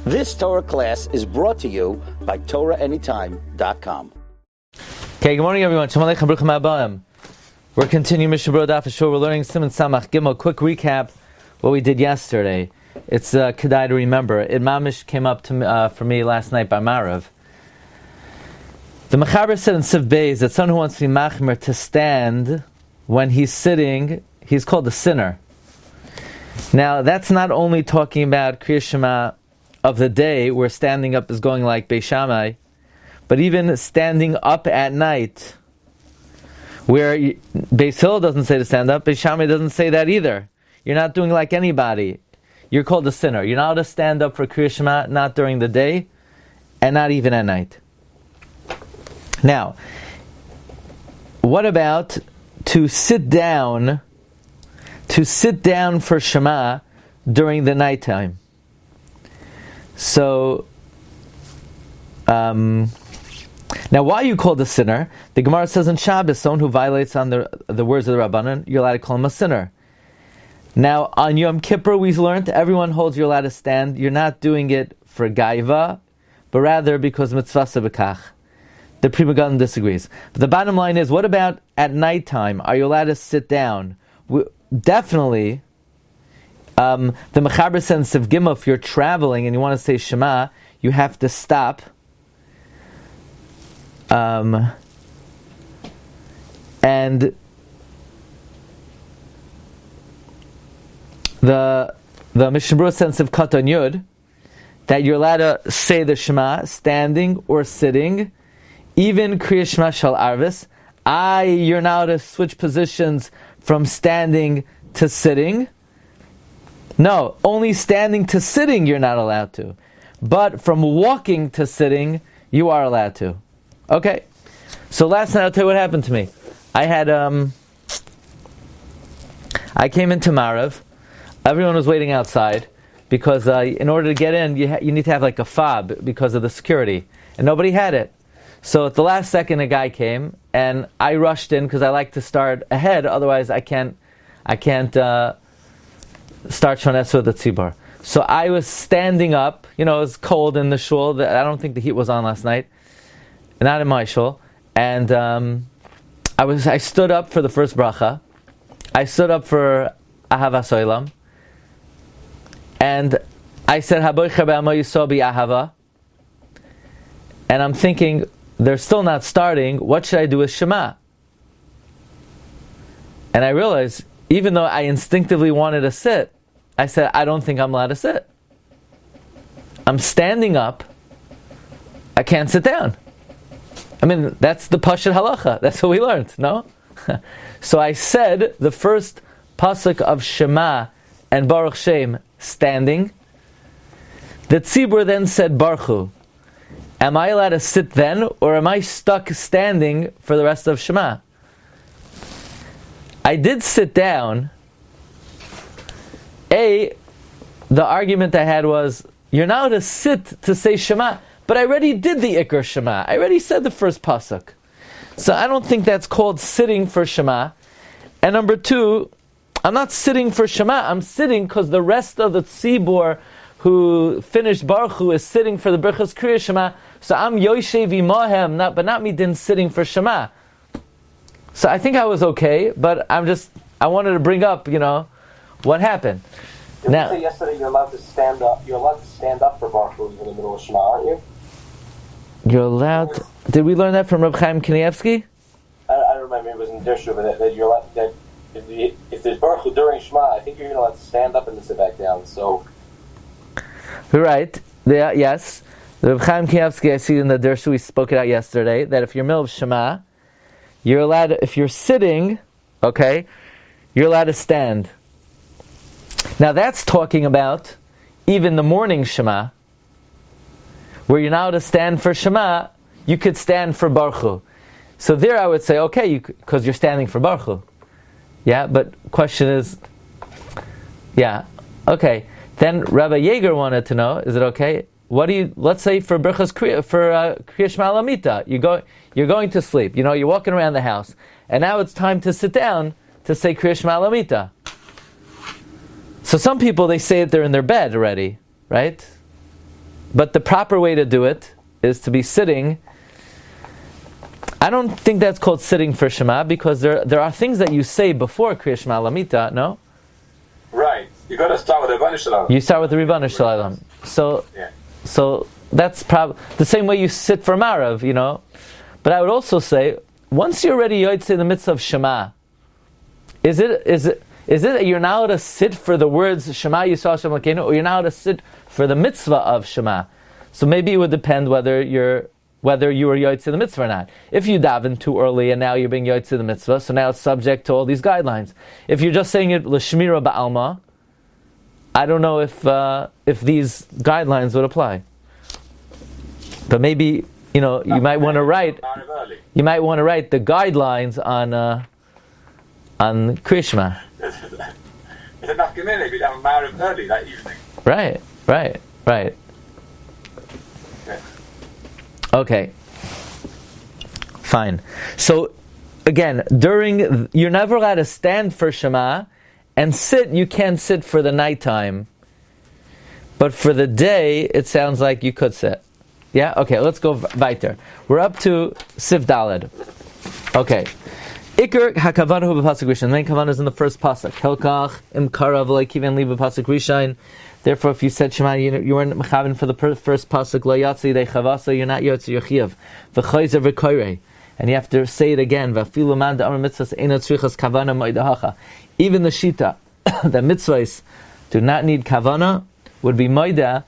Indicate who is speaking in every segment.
Speaker 1: This Torah class is brought to you by TorahAnytime.com.
Speaker 2: Okay, good morning everyone. Shalom Aleichem, Bruchim Haba. We're continuing Mishna Berura Daf Hashavua. We're learning Siman Samach Gimel. Quick recap what we did yesterday. It's kedai to remember. It mamish came up to for me last night by Marav. The Mechaber said in Siv Beis that someone who wants to be machmer to stand when he's sitting, he's called a sinner. Now that's not only talking about Kriyas Shema of the day, where standing up is going like Beis Shammai, but even standing up at night, where Beis Hillel doesn't say to stand up, Beis Shammai doesn't say that either. You're not doing like anybody. You're called a sinner. You're not allowed to stand up for Kriyas Shema, not during the day, and not even at night. Now, what about to sit down for Shema during the nighttime? So, now why are you called a sinner? The Gemara says in Shabbos, someone who violates on the words of the Rabbanan, you're allowed to call him a sinner. Now, on Yom Kippur, we learned everyone holds you're allowed to stand. You're not doing it for gaiva, but rather because mitzvah sebekach. The Pri Megadim disagrees. But the bottom line is, what about at nighttime? Are you allowed to sit down? Definitely. The Mechaber says of Gimel, if you're traveling and you want to say Shema, you have to stop. And the Mishna Berura sense of Katan Yud, that you're allowed to say the Shema standing or sitting, even Kriyas Shema Shal Arvis. You're now to switch positions from standing to sitting. No, only standing to sitting you're not allowed to. But from walking to sitting, you are allowed to. Okay. So last night, I'll tell you what happened to me. I came into Marav. Everyone was waiting outside because in order to get in, you need to have like a fob because of the security. And nobody had it. So at the last second, a guy came, and I rushed in because I like to start ahead. Otherwise, I can't start Shonetzah with the tzibur. So I was standing up. It was cold in the shul. I don't think the heat was on last night. Not in my shul. And I stood up for the first bracha. I stood up for Ahavas Olam. And I said, Haboicher be'amo yisod bi'ahava. And I'm thinking, they're still not starting. What should I do with Shema? And I realized, even though I instinctively wanted to sit, I said, I don't think I'm allowed to sit. I'm standing up. I can't sit down. I mean, that's the Pasuk halacha. That's what we learned, no? So I said the first Pasuk of Shema and Baruch Shem standing. The tzibur then said Baruch Hu. Am I allowed to sit then, or am I stuck standing for the rest of Shema? I did sit down. The argument I had was, you're not allowed to sit to say Shema, but I already did the Ikar Shema. I already said the first Pasuk. So I don't think that's called sitting for Shema. And number two, I'm not sitting for Shema, I'm sitting because the rest of the tzibur who finished Baruch Hu is sitting for the Birchas Kriyas Shema. So I'm Yoshev Imahem, but not me then sitting for Shema. So I think I was okay, but I wanted to bring up, what happened.
Speaker 3: Did you say yesterday you're allowed to stand up? You're allowed to stand up for Baruch Hu in the middle of Shema, aren't you?
Speaker 2: You're allowed. Did we learn that from Reb Chaim Kanievsky?
Speaker 3: I don't remember. It was in Dirshu, but that you're allowed, that if there's Baruch Hu during Shema, I think you're allowed to stand up and then sit back down. So,
Speaker 2: right? Yes. The Reb Chaim Kanievsky, I see in the Dirshu, we spoke it out yesterday, that if you're in the middle of Shema, you're allowed to, if you're sitting, okay, you're allowed to stand. Now that's talking about even the morning Shema, where you're not allowed to stand for Shema, you could stand for Baruch Hu. So there I would say, okay, because you're standing for Baruch Hu. Yeah, but question is, okay. Then Rabbi Yeager wanted to know, is it okay? What do you, let's say for Birchas Kriya Shema Lamita, you're going to sleep, you're walking around the house, and now it's time to sit down to say Kriya Shema Lamita. So some people, they say it, they're in their bed already, right? But the proper way to do it is to be sitting. I don't think that's called sitting for Shema, because there are things that you say before Kriya Shema Lamita, no?
Speaker 3: Right. You got to start with the Ribbon Shalom.
Speaker 2: You start with the Ribbon Shalom. So that's probably the same way you sit for Marav, you know. But I would also say, once you're already Yotzei in the midst of Shema, is it that you're now allowed to sit for the words Shema Yisrael Hashem Elokeinu, or you're now allowed to sit for the mitzvah of Shema? So maybe it would depend whether you were Yotzei in the mitzvah or not. If you daven too early and now you're being Yotzei in the mitzvah, so now it's subject to all these guidelines. If you're just saying it l'shmira ba'alma, I don't know if these guidelines would apply. But maybe, you know, you might want to write the guidelines on Krishma.
Speaker 3: It's enough community if you have a Marav early that evening.
Speaker 2: Right. Okay. Fine. So, again, you're never allowed to stand for Shema, and sit, you can't sit for the nighttime. But for the day, it sounds like you could sit. Yeah? Okay, let's go weiter. We're up to Sif Daled. Okay. Iker hakavana hu b'pasuk rishon. The main kavana is in the first pasuk. Helkach imkara v'lo kiven li b'pasuk rishon. Therefore, if you said Shema, you weren't mechaven for the first pasuk. Lo yatsi dei chavasa. You're not yotzi yochiv. V'chayzer v'koyrei. And you have to say it again. V'afilu man da'amar mitzvahs eino tzrichas kavana moedahacha. Even the shita that mitzvahs do not need kavana would be moedah.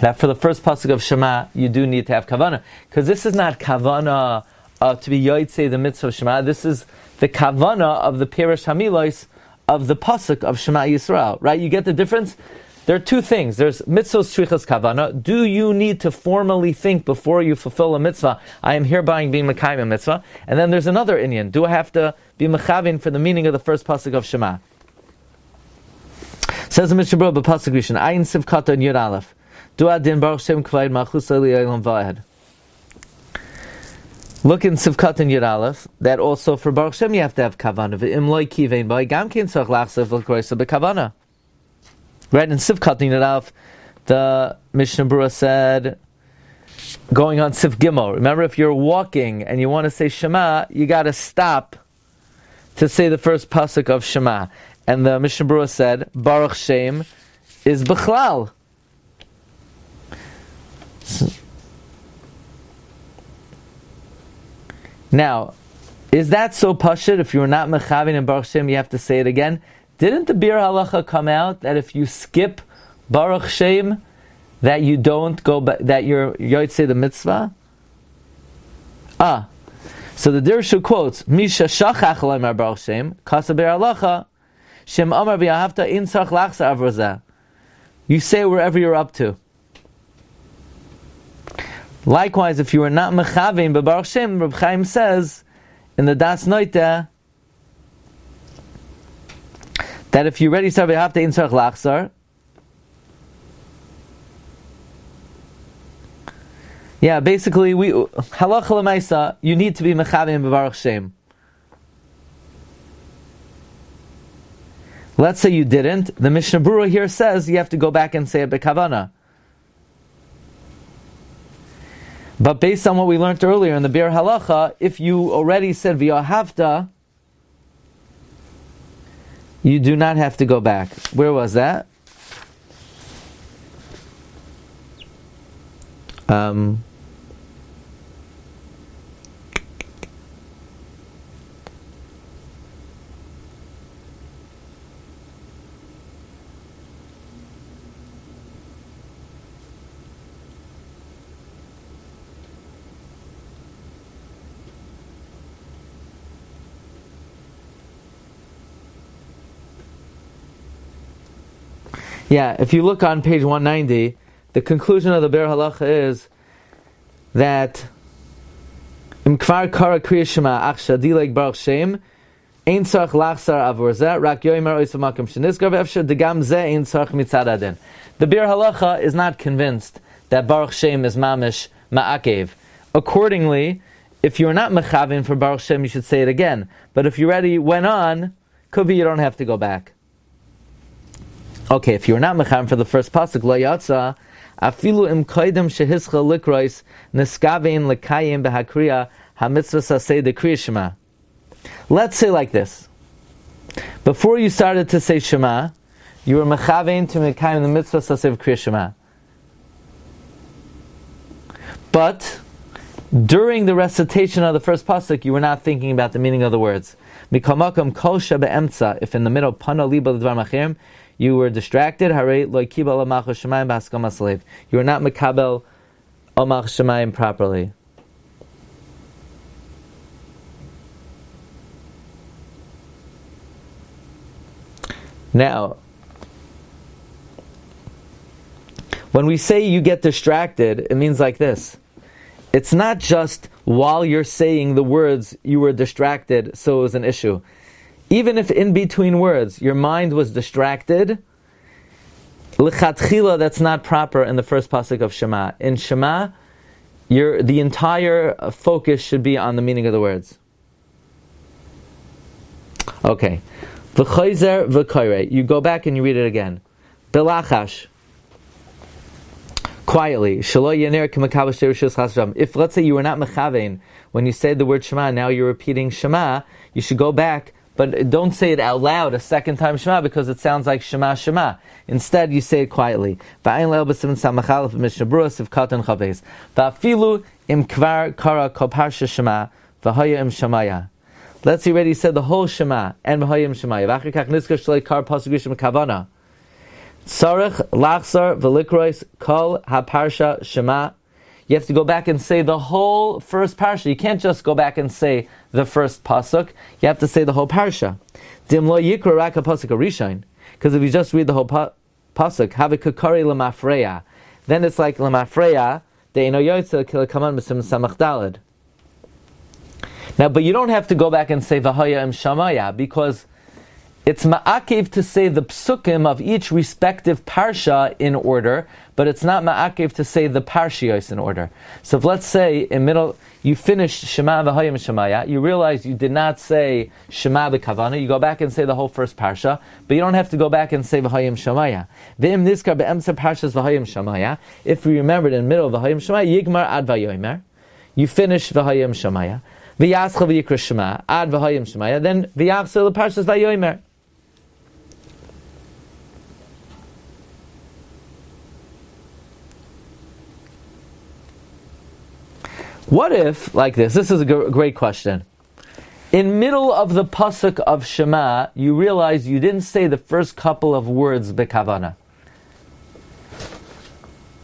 Speaker 2: That for the first pasuk of Shema, you do need to have kavana, because this is not kavana to be yotzei the mitzvah of Shema. This is the kavana of the Pirish Hamilos of the pasuk of Shema Yisrael. Right? You get the difference? There are two things. There's mitzvahs tzrichas kavana. Do you need to formally think before you fulfill a mitzvah, I am hereby being mekayim a mitzvah? And then there's another inyan. Do I have to be mechavin for the meaning of the first pasuk of Shema? Says the Mishna Berura b'pasuk rishon, Ayin Sivkata and Yud Aleph. Dua din Baruch Shem Kavod Malchusa Li'olam Va'ed. Look in Sivkat and Yud Aleph, that also for Baruch Shem you have to have kavana. V'im loy kivein b'ay gam kein tzarich lachsev l'kroisa b'kavana. Right, in Sivkat and Yud Aleph, the Mishna Berura said, going on Siv Gimel, remember if you're walking and you want to say Shema, you got to stop to say the first pasuk of Shema. And the Mishna Berura said, Baruch Shem is B'chlal. Now, is that so pashut? If you're not mechavin in Baruch Shem, you have to say it again. Didn't the Bir Halacha come out that if you skip Baruch Shem, that you don't go back, that you're yotzei the mitzvah? So the Dirshu quotes, Misha shachach loymar Baruch Shem, kasa Bir Halacha, Shem amar v'yahavta in tzarich lachzar avrazeh. You say wherever you're up to. Likewise, if you are not mechavin but Baruch Shem, Reb Chaim says in the Das Noita that if you already start v'yahavta in tzarich lachzar, yeah, basically halacha l'maisa, you need to be mechavin b'Baruch Shem. Let's say you didn't. The Mishna Berura here says you have to go back and say it b'kavana. But based on what we learned earlier in the Bir Halacha, if you already said v'yahavta, you do not have to go back. Where was that? Yeah, if you look on page 190, the conclusion of the Bir Halacha is that Im kvar kara kriya Shema ach shadileg Baruch Shem ein tzarich lachzar avur zeh rak yomer ois v'makom shenizgar ve'efshar degam zeh ein tzarich mitzad adin. The Bir Halacha is not convinced that Baruch Shem is mamish ma'akev. Accordingly, if you're not mechavin for Baruch Shem, you should say it again. But if you already went on, could be you don't have to go back. Okay, if you're not mechavin for the first pasuk, lo yatsa, Afilu im koidem shehischa likrois neskavein lekayim behakriya hamitzvah saseh de kriya Shema. Let's say like this. Before you started to say Shema, you were mechavein to mekayim the mitzvah saseh kriya Shema. But during the recitation of the first pasuk, you were not thinking about the meaning of the words. Mikamakam kol shebeemtza. If in the middle pana liba l'dvar machirim, you were distracted. Harei lo kibel amach shemayim b'haskama Seif. You were not mekabel amach shemayim properly. Now, when we say you get distracted, it means like this. It's not just while you're saying the words you were distracted, so it was an issue. Even if in between words your mind was distracted, l'chatchila, that's not proper in the first pasuk of Shema. In Shema, the entire focus should be on the meaning of the words. Okay. V'chayzer v'kayrei. You go back and you read it again. Belachash. Quietly. If let's say you were not mechavein, when you say the word Shema, now you're repeating Shema, you should go back, but don't say it out loud a second time Shema, because it sounds like Shema Shema. Instead, you say it quietly. Let's see, already said the whole Shema and V'hayim Shemaya. Kavana. Tzarech lachzar v'likrois kol ha-parsha Shema. You have to go back and say the whole first parsha. You can't just go back and say the first pasuk. You have to say the whole parsha. Dim lo yikra rak ha-pasuk arishain. Because if you just read the whole pasuk, have a kakari l'mafreya, then it's like l'mafreya de'ino yotze k'lekaman b'sim samach daled. Now, but you don't have to go back and say v'hayim Shamaya, because it's ma'akev to say the psukim of each respective parsha in order, but it's not ma'akev to say the parshios in order. So if let's say in middle, you finished Shema v'hayim Shemaya, you realize you did not say Shema b'Kavana, you go back and say the whole first parsha, but you don't have to go back and say v'hayim Shemaya. V'im nizkar be'emtza parshas v'hayim Shemaya, if we remembered in the middle of v'hayim Shemaya, yigmar ad v'yomer, you finish v'hayim Shemaya, v'yaschel v'yikra Shema, ad v'hayim Shemaya, then v'yachsel parshas v'yomer. What if, like this is a great question. In middle of the pasuk of Shema, you realize you didn't say the first couple of words b'kavana.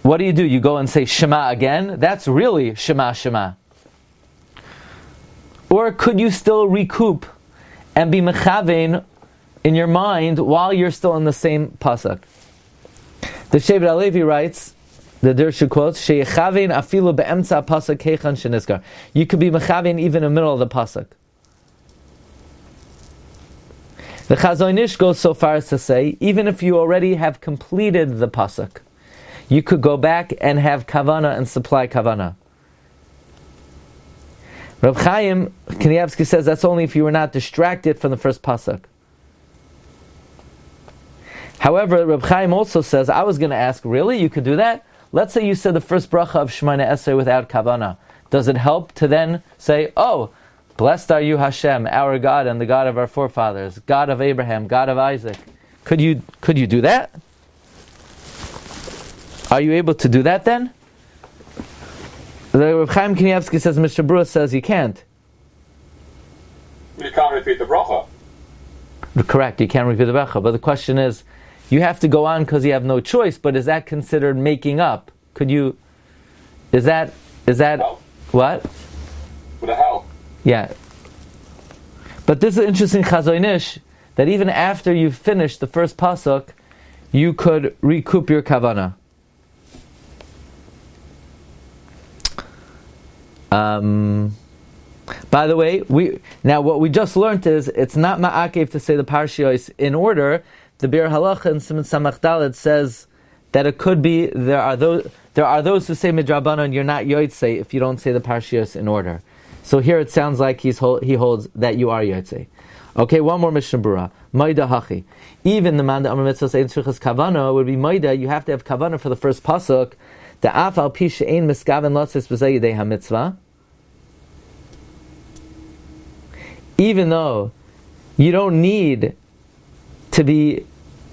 Speaker 2: What do? You go and say Shema again? That's really Shema Shema. Or could you still recoup and be mechavein in your mind while you're still in the same pasuk? The Shevet HaLevi writes, the Dirshu quotes, "Sheyechavein afilu be'emtza pasuk keichan shenizkar." You could be mechavein even in the middle of the pasuk. The Chazon Ish goes so far as to say, even if you already have completed the pasuk, you could go back and have kavana and supply kavana. Reb Chaim Kanievsky says that's only if you were not distracted from the first pasuk. However, Reb Chaim also says, I was going to ask, really? You could do that? Let's say you said the first bracha of Shemona Esrei without kavana. Does it help to then say, oh, blessed are you Hashem, our God and the God of our forefathers, God of Abraham, God of Isaac? Could you do that? Are you able to do that then? The Reb Chaim Kanievsky says, Mishna Berura says you can't.
Speaker 3: You can't repeat the bracha.
Speaker 2: Correct, you can't repeat the bracha. But the question is, you have to go on because you have no choice, but is that considered making up? Is that,
Speaker 3: help.
Speaker 2: What?
Speaker 3: Would it help?
Speaker 2: Yeah. But this is an interesting Chazon Ish, that even after you've finished the first pasuk, you could recoup your kavana. By the way, what we just learned is, it's not ma'akev to say the parshios in order. The Bir Halacha in Siman Samach Daled says that it could be there are those who say midrabanan you're not yotzei if you don't say the parshios in order. So here it sounds like he holds that you are yotzei. Okay, one more Mishna Berura. Maida hachi. Even the man that Amar Mitzvahs Ein Tzrichas Kavana would be Maida. You have to have Kavana for the first Pasuk. The af al pi she'ein miskaven latzis b'zeh yidei ha-mitzvah. Even though you don't need to be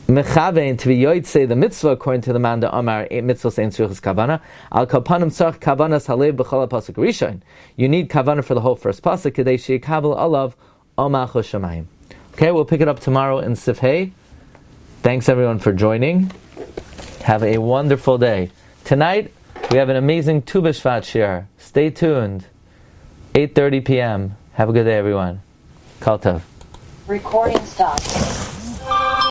Speaker 2: mechavein, to be yoytzei the mitzvah according to the man that Amar Mitzvahs Ein Tzrichas Kavana. Al kapanim tzarch kavanas halev b'chol ha-pasuk rishon. You need Kavana for the whole first Pasuk. Kedei she'yikabel alav Omacho Shemayim. Okay, we'll pick it up tomorrow in Sif Hey. Thanks everyone for joining. Have a wonderful day. Tonight, we have an amazing Tu B'Shvat Shiur. Stay tuned. 8:30 p.m. Have a good day, everyone. Kol Tov.
Speaker 4: Recording stopped.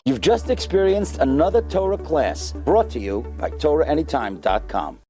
Speaker 1: You've just experienced another Torah class brought to you by TorahAnytime.com.